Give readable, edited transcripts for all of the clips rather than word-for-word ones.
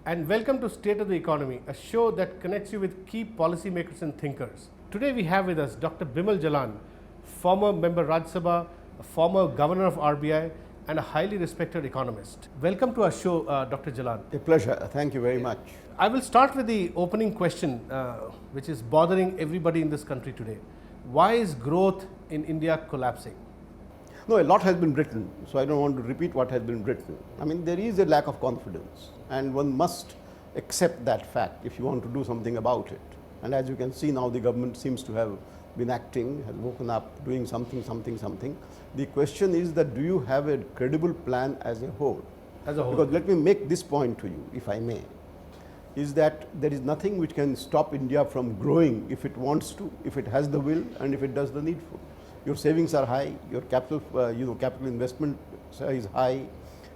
and welcome to State of the Economy, a show that connects you with key policymakers and thinkers. Today we have with us Dr. Bimal Jalan, former member Rajya Sabha, a former governor of RBI, and a highly respected economist. Welcome to our show, Dr. Jalan. A pleasure. Thank you very much. I will start with the opening question, which is bothering everybody in this country today. Why is growth in India collapsing? No, a lot has been written, so I don't want to repeat what has been written. I mean, there is a lack of confidence, and one must accept that fact if you want to do something about it. And as you can see now, the government seems to have been acting, has woken up, doing something. The question is that do you have a credible plan as a whole? As a whole. Because let me make this point to you, if I may, is that there is nothing which can stop India from growing if it wants to, if it has the will, and if it does the needful. Your savings are high, your capital investment is high,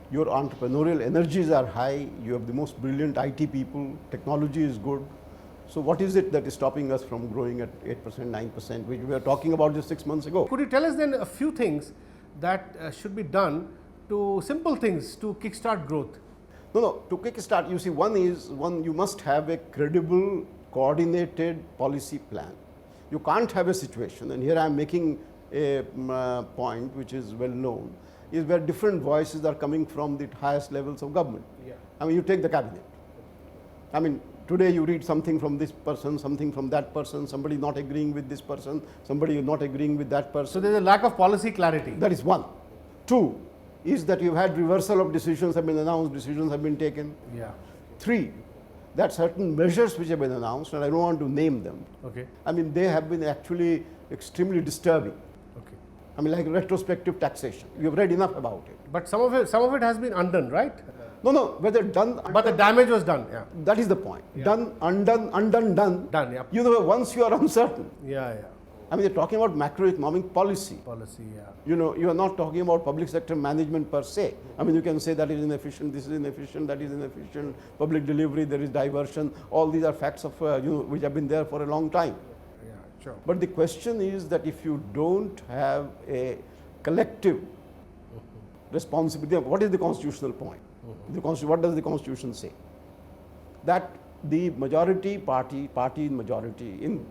your entrepreneurial energies are high, you have the most brilliant IT people, technology is good. So what is it that is stopping us from growing at 8%, 9%, which we were talking about just 6 months ago? Could you tell us then a few things that should be done, to simple things to kickstart growth? No, to kickstart, you see, you must have a credible, coordinated policy plan. You can't have a situation, and here I am making a point which is well known, is where different voices are coming from the highest levels of government. Yeah. I mean, you take the cabinet. I mean, today you read something from this person, something from that person, somebody not agreeing with this person, somebody not agreeing with that person. So there is a lack of policy clarity. That is one. Two is that you've had reversal of decisions have been announced, decisions have been taken. Yeah. Three, that certain measures which have been announced, and I don't want to name them. Okay. I mean, they have been actually extremely disturbing. Okay. I mean, like retrospective taxation. You have read enough about it. But some of it has been undone, right? No, whether done. But the damage was done. Yeah. That is the point. Yeah. Done, undone, done. Done. Yeah. You know, once you are uncertain. Yeah. I mean, you're talking about macroeconomic policy. Policy. Yeah. You know, you are not talking about public sector management per se. I mean, you can say that is inefficient, this is inefficient, that is inefficient, public delivery, there is diversion. All these are facts of, which have been there for a long time. Yeah, sure. But the question is that if you don't have a collective responsibility, what is the constitutional point? What does the Constitution say? That the majority party in majority in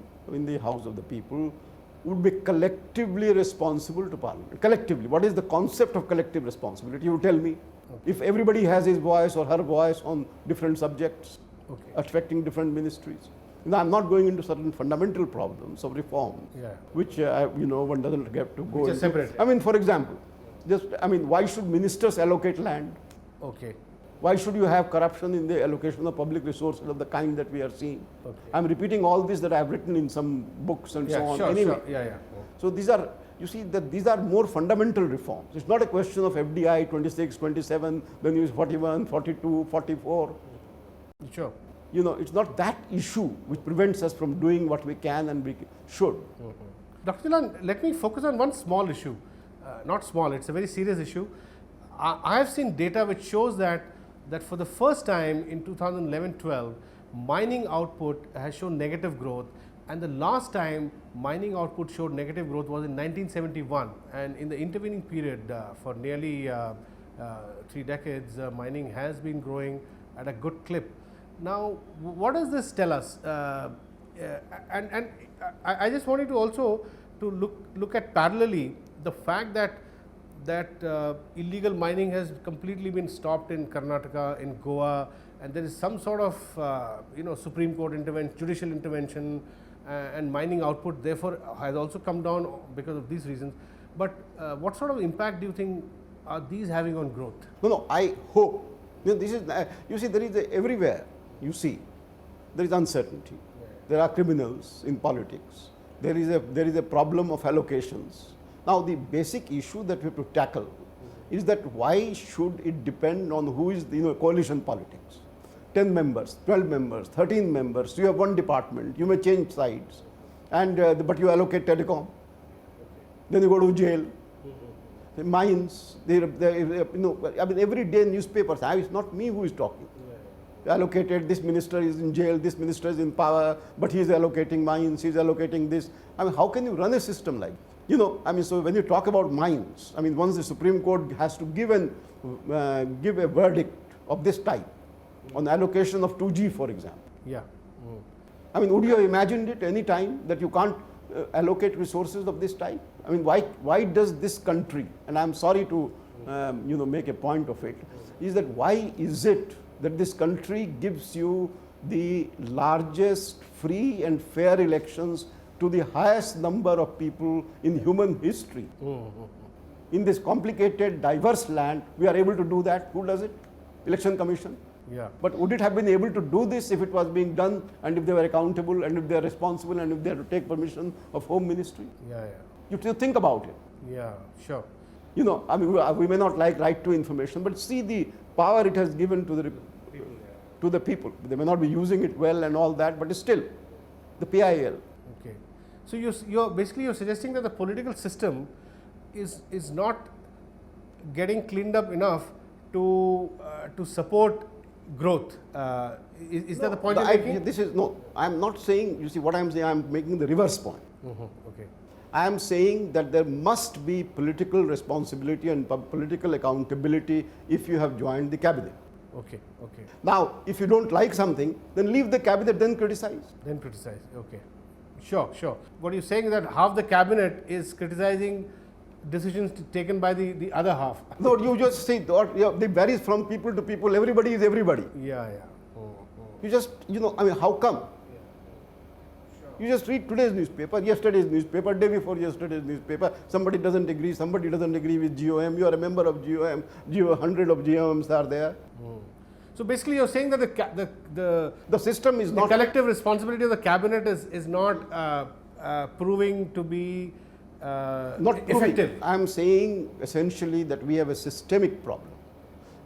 the House of the People would be collectively responsible to Parliament. Collectively. What is the concept of collective responsibility? You tell me. Okay. If everybody has his voice or her voice on different subjects, okay, affecting different ministries. Now, I'm not going into certain fundamental problems of reform, yeah, which one doesn't get to go into. Separate. I mean, for example, why should ministers allocate land? Okay. Why should you have corruption in the allocation of public resources of the kind that we are seeing? Okay. I'm repeating all this that I've written in some books and so on. Sure, anyway. Sure. Yeah. So these are, you see, that these are more fundamental reforms. It's not a question of FDI 26, 27, then use 41, 42, 44. Sure. You know, it's not that issue which prevents us from doing what we can and we should. Dr. Jalan, let me focus on one small issue. Not small, it's a very serious issue. I have seen data which shows that for the first time in 2011-12, mining output has shown negative growth, and the last time mining output showed negative growth was in 1971, and in the intervening period for nearly 3 decades, mining has been growing at a good clip. Now, what does this tell us? And I just wanted to also to look at parallelly the fact that illegal mining has completely been stopped in Karnataka, in Goa, and there is some sort of Supreme Court intervention, judicial intervention, and mining output therefore has also come down because of these reasons. But what sort of impact do you think are these having on growth? No, I hope. This is you see, there is everywhere. You see, there is uncertainty. Yeah. There are criminals in politics. There is a problem of allocations. Now, the basic issue that we have to tackle is that why should it depend on who is, coalition politics? 10 members, 12 members, 13 members, you have one department, you may change sides, and but you allocate telecom. Then you go to jail. The mines, every day newspapers, it's not me who is talking. Allocated, this minister is in jail, this minister is in power, but he is allocating mines, he is allocating this. I mean, how can you run a system like that? So when you talk about mines, once the Supreme Court has to give a verdict of this type, on allocation of 2G, for example. Yeah. I mean, would you have imagined it any time that you can't allocate resources of this type? I mean, why does this country, and I'm sorry to make a point of it, is that why is it that this country gives you the largest free and fair elections to the highest number of people in human history? In this complicated, diverse land, we are able to do that. Who does it? Election Commission. Yeah. But would it have been able to do this if it was being done and if they were accountable and if they are responsible and if they had to take permission of Home Ministry? Yeah. You think about it. Yeah. Sure. You know, I mean, we may not like right to information, but see the power it has given to the people. They may not be using it well and all that, but still, the PIL. Okay. So you're suggesting that the political system is not getting cleaned up enough to support growth. Is that the point you're making? I'm not saying, you see what I'm saying, I'm making the reverse point. Okay. I am saying that there must be political responsibility and political accountability if you have joined the cabinet. Okay. Now, if you don't like something, then leave the cabinet, then criticize. Okay. Sure. What you're saying is that half the cabinet is criticizing decisions taken by the other half. No, you just see, it varies from people to people. Everybody is everybody. Yeah. You just, I mean, how come? You just read today's newspaper, yesterday's newspaper, day before yesterday's newspaper. Somebody doesn't agree with GOM. You are a member of GOM. 100 of GOMs are there. So basically, you're saying that the system is not. The collective responsibility of the cabinet is not proving to be not effective. I'm saying essentially that we have a systemic problem.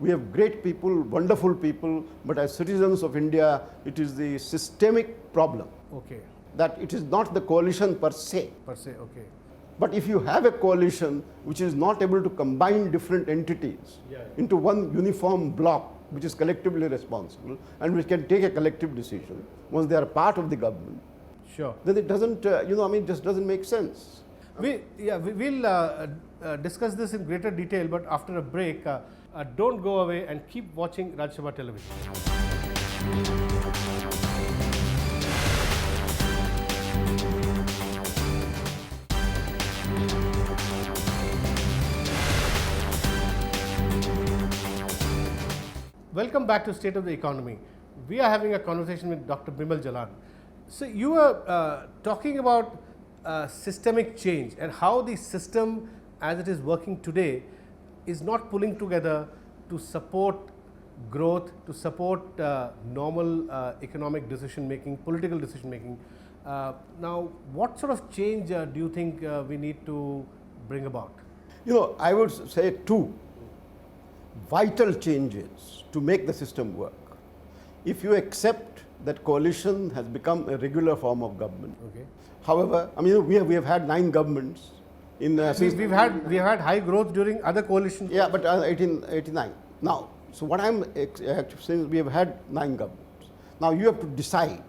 We have great people, wonderful people, but as citizens of India, it is the systemic problem. Okay. That it is not the coalition per se. Okay. But if you have a coalition which is not able to combine different entities into one uniform block, which is collectively responsible and which can take a collective decision once they are part of the government, sure, then it doesn't, just doesn't make sense. We'll discuss this in greater detail, but after a break. Don't go away and keep watching Rajya Sabha television. Welcome back to State of the Economy. We are having a conversation with Dr. Bimal Jalan. So you are talking about systemic change and how the system as it is working today is not pulling together to support growth, to support normal economic decision making, political decision making. Now, what sort of change do you think we need to bring about? I would say two vital changes to make the system work. If you accept that coalition has become a regular form of government. Okay. However, I mean, we have had 9 governments. We've had high growth during other coalitions. Yeah, but 1889. Now, so what I'm saying, we have had 9 governments. Now you have to decide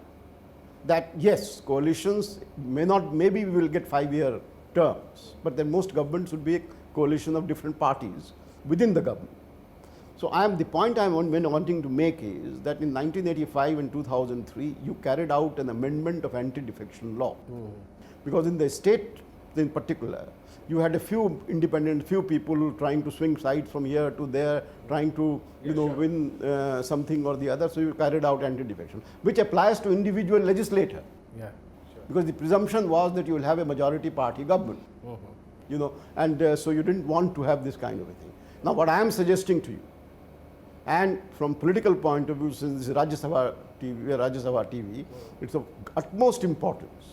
that yes, coalitions maybe we will get 5-year terms, but then most governments would be a coalition of different parties within the government. So the point I'm wanting to make is that in 1985 and 2003, you carried out an amendment of anti-defection law. Because in the state in particular, you had a few people trying to swing sides from here to there, trying to win something or the other. So you carried out anti-defection, which applies to individual legislator. Yeah, sure. Because the presumption was that you will have a majority party government. And so you didn't want to have this kind of a thing. Now what I am suggesting to you, and from political point of view, since this is Rajya Sabha TV, it's of utmost importance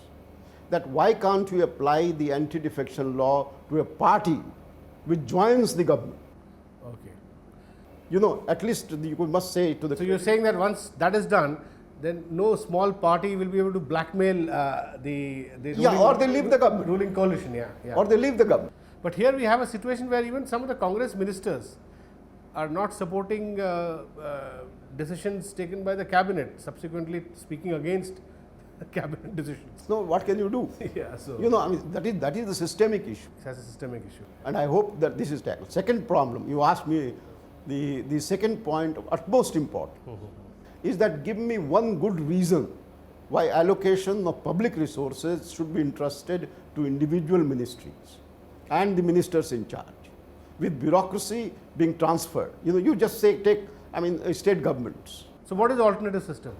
that why can't you apply the anti-defection law to a party which joins the government? Okay. At least you must say to the... So you're saying that once that is done, then no small party will be able to blackmail the ruling, or they leave the government. Ruling coalition, yeah. Or they leave the government. But here we have a situation where even some of the Congress ministers are not supporting decisions taken by the cabinet, subsequently speaking against cabinet decisions. So what can you do? Yeah, so I mean that is the systemic issue. That's a systemic issue. And I hope that this is tackled. Second problem, you asked me the second point of utmost importance. is that give me one good reason why allocation of public resources should be entrusted to individual ministries and the ministers in charge, with bureaucracy being transferred. You just say state governments. So what is the alternative system?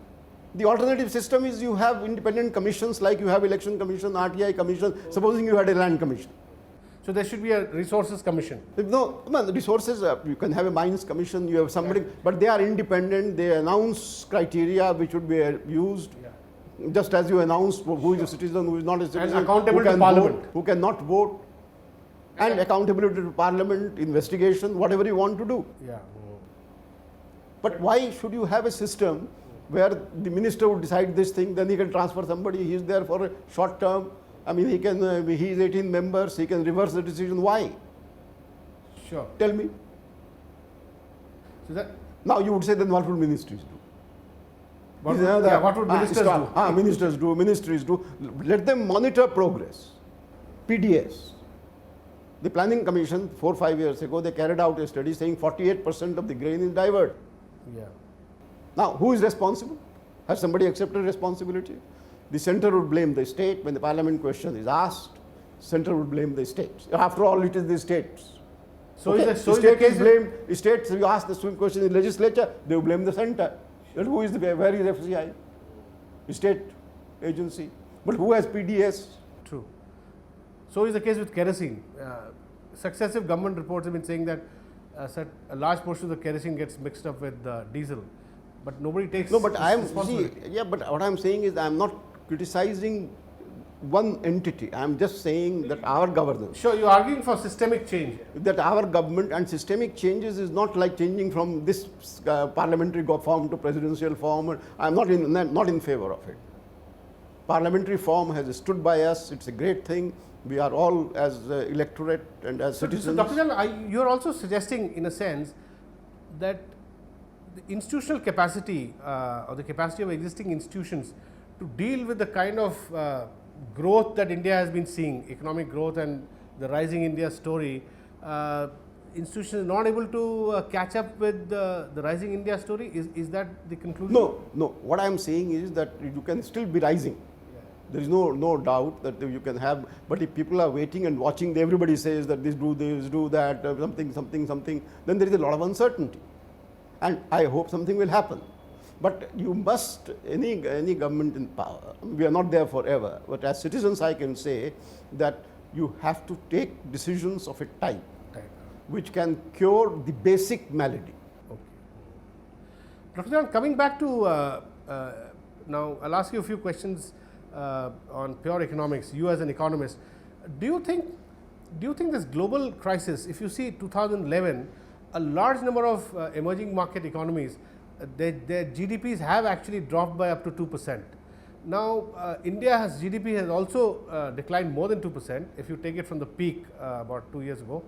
The alternative system is you have independent commissions like you have election commission, RTI commission, supposing you had a land commission. So there should be a resources commission. No, the resources, you can have a mines commission, you have somebody, but they are independent, they announce criteria which would be used, just as you announce who is a citizen, who is not a citizen, and accountable to parliament, vote, who cannot vote, and accountability to parliament, investigation, whatever you want to do. Yeah. But why should you have a system where the minister would decide this thing, then he can transfer somebody, he is there for a short term, he can, he is 18 members, he can reverse the decision. Why? Sure. Tell me. So now you would say, then what would ministries do? What would ministers do? Ministers do, ministries do. Let them monitor progress. PDS. The Planning Commission 4 or 5 years ago, they carried out a study saying 48% of the grain is diverted. Yeah. Now, who is responsible? Has somebody accepted responsibility? The center would blame the state. When the parliament question is asked, center would blame the states. After all, it is the states. So okay. is the state is blamed. States, you ask the same question in legislature, they will blame the center. But who is where is FCI? State agency. But who has PDS? True. So is the case with kerosene. Successive government reports have been saying that a large portion of the kerosene gets mixed up with diesel, but nobody takes. No, but I am but what I am saying is I am not criticizing one entity. I am just saying that our governance. Sure, you are arguing for systemic change. That our government and systemic changes is not like changing from this parliamentary form to presidential form. I am not in favor of it. Parliamentary form has stood by us. It's a great thing. We are all as electorate and as citizens. So Dr. Jalan, you are also suggesting, in a sense, that the institutional capacity or the capacity of existing institutions to deal with the kind of growth that India has been seeing, economic growth and the rising India story, institutions not able to catch up with the rising India story. Is that the conclusion? No. What I am saying is that you can still be rising. There is no doubt that you can have, but if people are waiting and watching, everybody says that this, do that, something, then there is a lot of uncertainty. And I hope something will happen. But you must, any government in power, we are not there forever, but as citizens I can say that you have to take decisions of a type which can cure the basic malady. Okay. Dr. Jalan, coming back to, now I'll ask you a few questions on pure economics. You as an economist, do you think this global crisis, if you see 2011, a large number of emerging market economies, their GDPs have actually dropped by up to 2%. Now, India's GDP has also declined more than 2% if you take it from the peak about 2 years ago.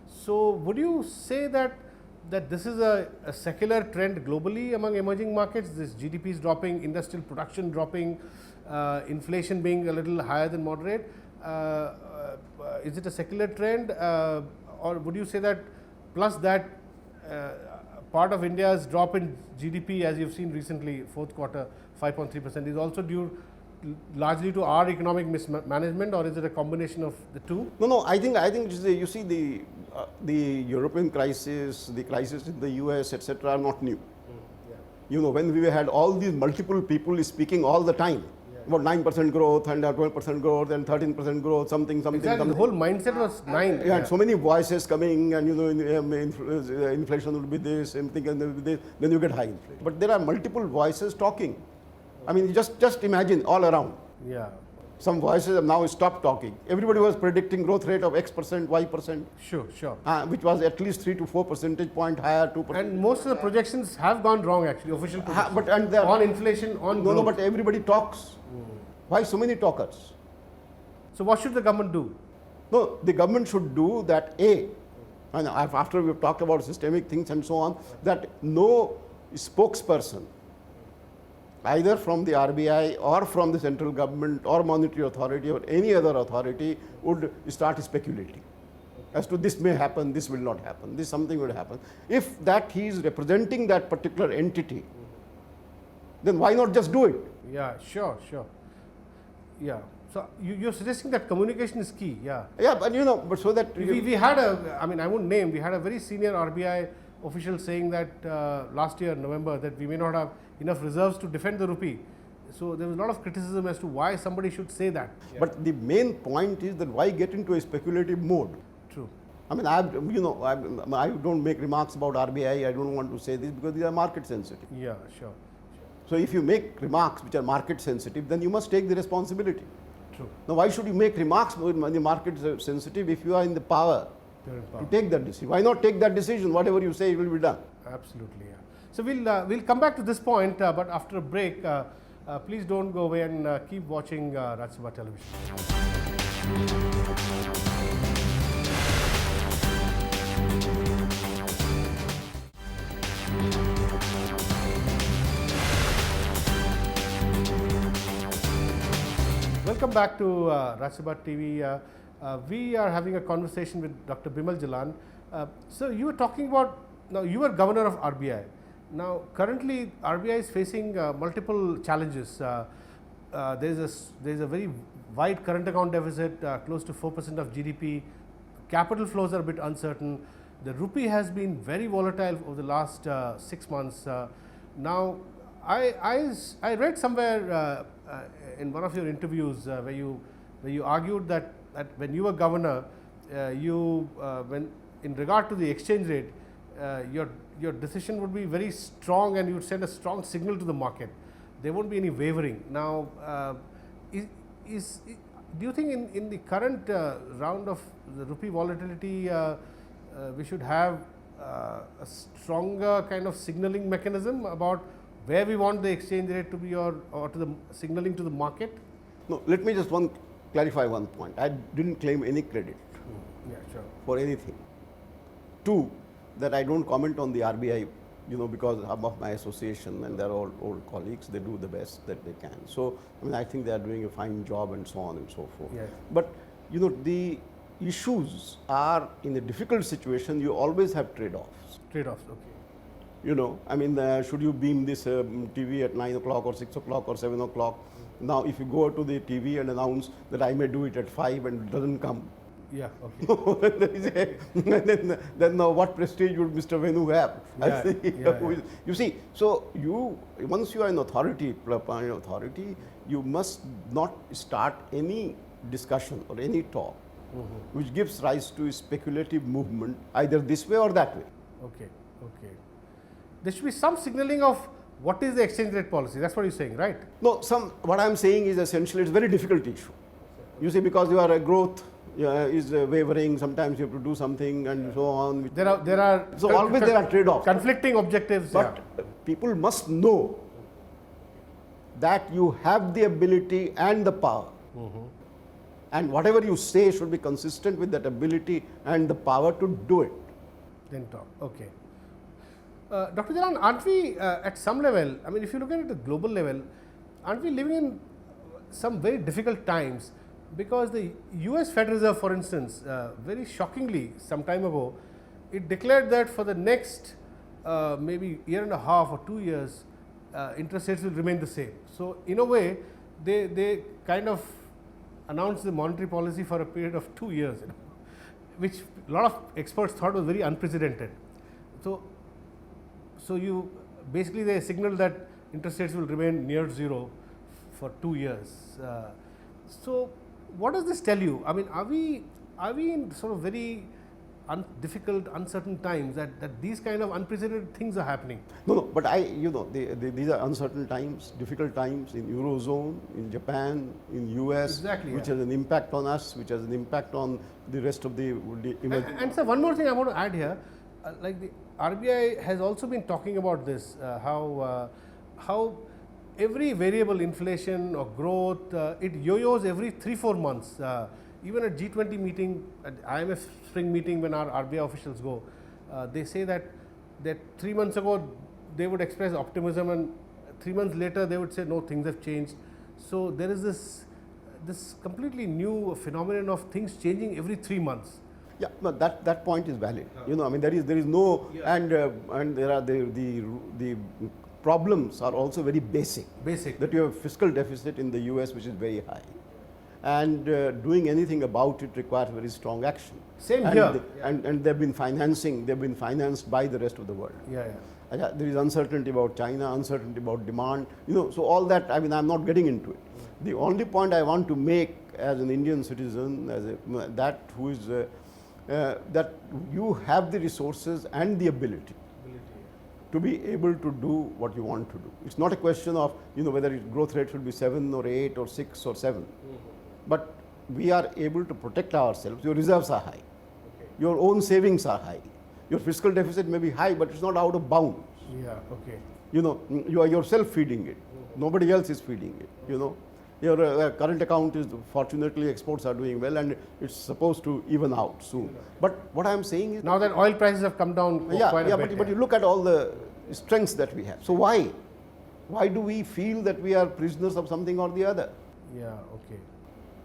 So, would you say that this is a secular trend globally among emerging markets, this GDP is dropping, industrial production dropping, inflation being a little higher than moderate? Is it a secular trend, or would you say that plus that part of India's drop in GDP, as you've seen recently, fourth quarter 5.3%, is also due largely to our economic mismanagement, or is it a combination of the two? No. I think you see the European crisis, the crisis in the US, etc., are not new. When we had all these multiple people speaking all the time about 9% growth and 12% growth and 13% growth, something. Exactly. The whole mindset was 9. And so many voices coming, and inflation will be this, something, and then you get high inflation. But there are multiple voices talking. Just imagine all around. Yeah. Some voices have now stopped talking. Everybody was predicting growth rate of X%, Y%. Sure. Which was at least 3 to 4 percentage point higher, 2%. And most of the projections have gone wrong actually, official projections. And on inflation, on growth. No, but everybody talks. Why so many talkers? So what should the government do? No, the government should do that, and after we've talked about systemic things and so on, that no spokesperson, either from the RBI or from the central government or monetary authority or any other authority, would start speculating as to this may happen, this will not happen, this something will happen. If that he is representing that particular entity, then why not just do it? Yeah, sure, sure. Yeah. So you're suggesting that communication is key. Yeah. Yeah, but but so that We had I mean, I won't name, we had a very senior RBI official saying that last year, November, that we may not have enough reserves to defend the rupee. So there was a lot of criticism as to why somebody should say that. But the main point is that why get into a speculative mode? True. I mean, I don't make remarks about RBI. I don't want to say this because these are market sensitive. Yeah, sure. So if you make remarks which are market sensitive, then you must take the responsibility. True. Now, why should you make remarks when the market is sensitive if you are in the power You're in power. to take that decision? Why not take that decision? Whatever you say will be done. Absolutely, yeah. So we'll come back to this point, but after a break, please don't go away and keep watching Rajya Sabha television. Welcome back to Rajya Sabha TV. We are having a conversation with Dr. Bimal Jalan. So you were talking about, now you were governor of RBI. Now currently RBI is facing multiple challenges. There's a very wide current account deficit, close to 4% of GDP. Capital flows are a bit uncertain. The rupee has been very volatile over the last 6 months. Now I read somewhere in one of your interviews where you argued that when you were governor, when in regard to the exchange rate, your decision would be very strong and you would send a strong signal to the market. There won't be any wavering. Now, do you think in the current round of the rupee volatility, we should have a stronger kind of signaling mechanism about where we want the exchange rate to be or to the signaling to the market? No, let me just clarify one point. I didn't claim any credit Yeah, sure. for anything. Two, that I don't comment on the RBI, because I'm of my association and they're all old colleagues. They do the best that they can. So, I mean, I think they are doing a fine job and so on and so forth. Yeah. But, the issues are in a difficult situation, you always have trade-offs. Trade-offs, okay. I mean, should you beam this TV at 9 o'clock or 6 o'clock or 7 o'clock? Now, if you go to the TV and announce that I may do it at 5 and it doesn't come, Yeah, okay. then what prestige would Mr. Venu have? Yeah. You see, so once you are an authority, you must not start any discussion or any talk which gives rise to a speculative movement either this way or that way. Okay, okay. There should be some signaling of what is the exchange rate policy. That's what you're saying, right? No, what I am saying is essentially it's a very difficult issue. You see, because you are a growth is wavering, sometimes you have to do something and so on. There are So always there are trade-offs. conflicting objectives. But people must know that you have the ability and the power. And whatever you say should be consistent with that ability and the power to do it. Then talk. Okay. Dr. Jalan, aren't we at some level, I mean, if you look at it at the global level, aren't we living in some very difficult times? Because the US Federal Reserve, for instance, very shockingly, some time ago, it declared that for the next maybe year and a half or 2 years, interest rates will remain the same. So, in a way, they kind of announced the monetary policy for a period of 2 years, which a lot of experts thought was very unprecedented. So you basically they signaled that interest rates will remain near zero for 2 years. So what does this tell you? I mean, are we in sort of very difficult, uncertain times that these kind of unprecedented things are happening? No, but these are uncertain times, difficult times in Eurozone, in Japan, in US, Exactly, which yeah. has an impact on us, which has an impact on the rest of the And so one more thing I want to add here, like the RBI has also been talking about this, how every variable, inflation or growth, it yo-yos every 3-4 months. Even at G20 meeting, at IMF spring meeting when our RBI officials go, they say that 3 months ago they would express optimism and 3 months later they would say no, things have changed. So there is this completely new phenomenon of things changing every 3 months. Yeah, no, that point is valid. I mean, there is no, and there are the problems are also very basic. Basic. That you have fiscal deficit in the US which is very high, and doing anything about it requires very strong action. Same and here. And they've been financed by the rest of the world. There is uncertainty about China, uncertainty about demand, so all that, I mean, I'm not getting into it. The only point I want to make as an Indian citizen, that you have the resources and the ability to be able to do what you want to do. It's not a question of whether growth rate should be 7 or 8 or 6 or 7, but we are able to protect ourselves. Your reserves are high, your own savings are high, your fiscal deficit may be high, but it's not out of bounds. You are yourself feeding it. Nobody else is feeding it. Your current account is, fortunately, exports are doing well, and it's supposed to even out soon. But what I am saying is, now that oil prices have come down quite a bit. But you look at all the strengths that we have. So why do we feel that we are prisoners of something or the other?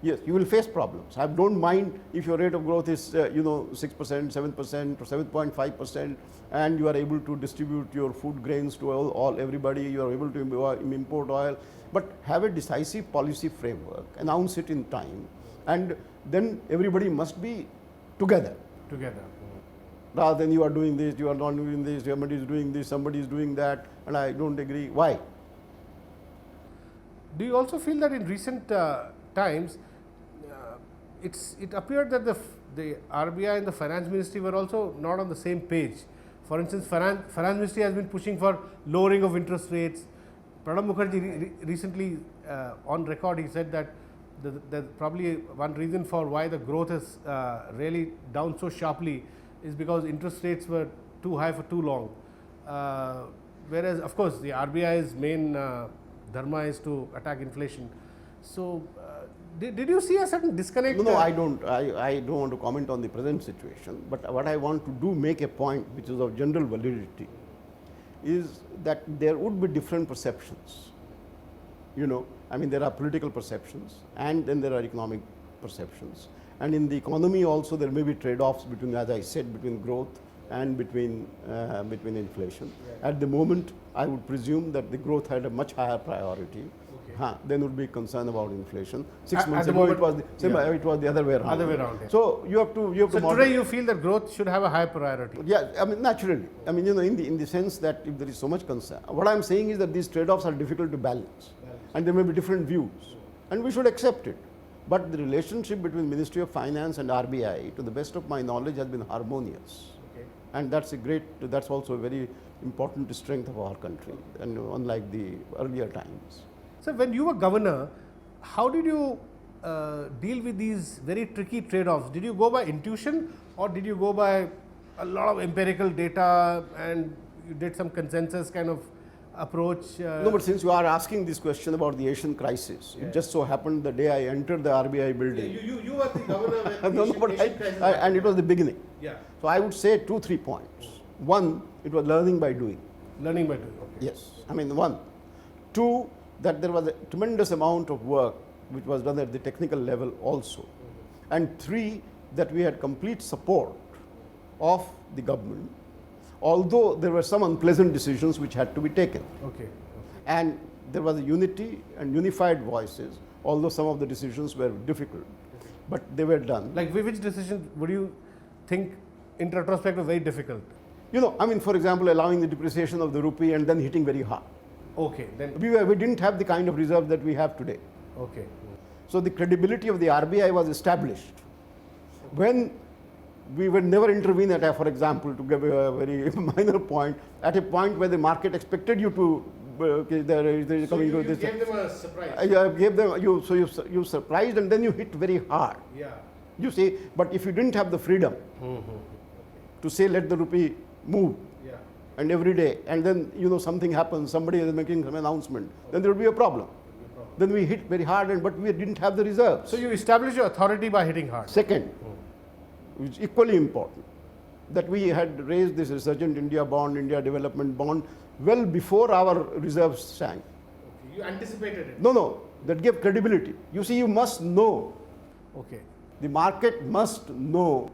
Yes, you will face problems. I don't mind if your rate of growth is 6%, 7% or 7.5%, and you are able to distribute your food grains to everybody. You are able to import oil, but have a decisive policy framework, announce it in time, and then everybody must be together. Rather than you are doing this, you are not doing this, somebody is doing this, somebody is doing that, and I don't agree. Why? Do you also feel that in recent times, it appeared that the RBI and the Finance Ministry were also not on the same page? For instance, Finance Ministry has been pushing for lowering of interest rates. Pranab Mukherjee recently on record, he said that probably one reason for why the growth is really down so sharply is because interest rates were too high for too long. Whereas, of course, the RBI's main dharma is to attack inflation. So, did you see a certain disconnect? No, I don't. I don't want to comment on the present situation. But what I want to do, make a point which is of general validity, is that there would be different perceptions. I mean, there are political perceptions, and then there are economic perceptions. And in the economy also, there may be trade-offs between, as I said, between growth and between inflation. At the moment, I would presume that the growth had a much higher priority. Then would be concern about inflation. 6 months ago, it was the other way around. So you have to. So today, you feel that growth should have a high priority. Yeah, I mean, naturally. I mean, in the sense that if there is so much concern, what I am saying is that these trade-offs are difficult to balance, and there may be different views, and we should accept it. But the relationship between Ministry of Finance and RBI, to the best of my knowledge, has been harmonious, and that's also a very important strength of our country, and unlike the earlier times. So, when you were governor, how did you deal with these very tricky trade-offs? Did you go by intuition, or did you go by a lot of empirical data and you did some consensus kind of approach? No, but since you are asking this question about the Asian crisis, it just so happened the day I entered the RBI building. You were the governor when and it was the beginning. Yeah. So I would say 2-3 points. One, it was learning by doing. Learning by doing. Yes. I mean, one. Two, that there was a tremendous amount of work which was done at the technical level also. And three, that we had complete support of the government, although there were some unpleasant decisions which had to be taken. And there was a unity and unified voices, although some of the decisions were difficult, but they were done. Like which decision would you think in retrospect was very difficult? I mean, for example, allowing the depreciation of the rupee and then hitting very hard. Then we didn't have the kind of reserve that we have today. So the credibility of the RBI was established when we would never intervene at, for example, to give a very minor point, at a point where the market expected you to. Gave them a surprise. You surprised and then you hit very hard. You see, but if you didn't have the freedom to say let the rupee move. And every day, and then something happens, somebody is making some announcement, then there will be a problem. Then we hit very hard, but we didn't have the reserves. So you establish your authority by hitting hard. Second, which is equally important, that we had raised this Resurgent India bond, India Development Bond, well before our reserves sank. You anticipated it. No, that gave credibility. You see, you must know. The market must know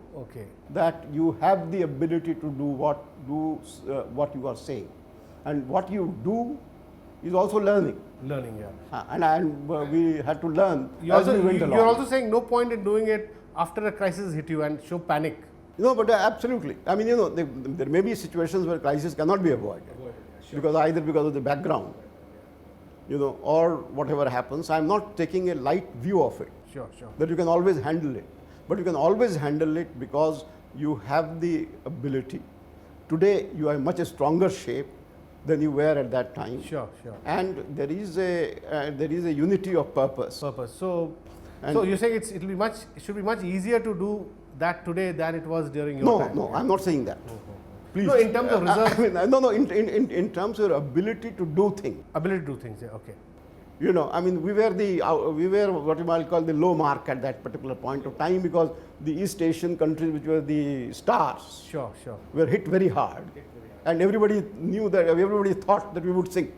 that you have the ability to do what you are saying. And what you do is also learning. Learning, yeah. And we had to learn You as also, we went along. you're also saying no point in doing it after a crisis hit you and show panic. No, but absolutely. I mean, there may be situations where crisis cannot be avoided. Because either because of the background, or whatever happens. I'm not taking a light view of it. Sure, sure. That you can always handle it. But you can always handle it because you have the ability. Today, you are in much stronger shape than you were at that time. Sure, sure. And there is a unity of purpose. So you're saying it should be much easier to do that today than it was during your time? No, I'm not saying that. Please. No, in terms of results. In terms of your ability to do things. Ability to do things, yeah, okay. We were what you might call the low mark at that particular point of time because the East Asian countries, which were the stars, Sure. were hit very hard. And everybody knew that, everybody thought that we would sing.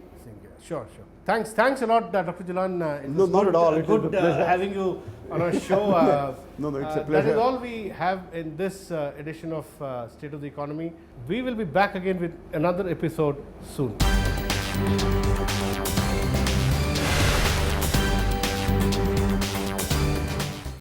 Sure. Thanks a lot, Dr. Jalan. No, not at all. It was a Good pleasure. having you on our show. No, it's a That pleasure. is all we have in this edition of State of the Economy. We will be back again with another episode soon.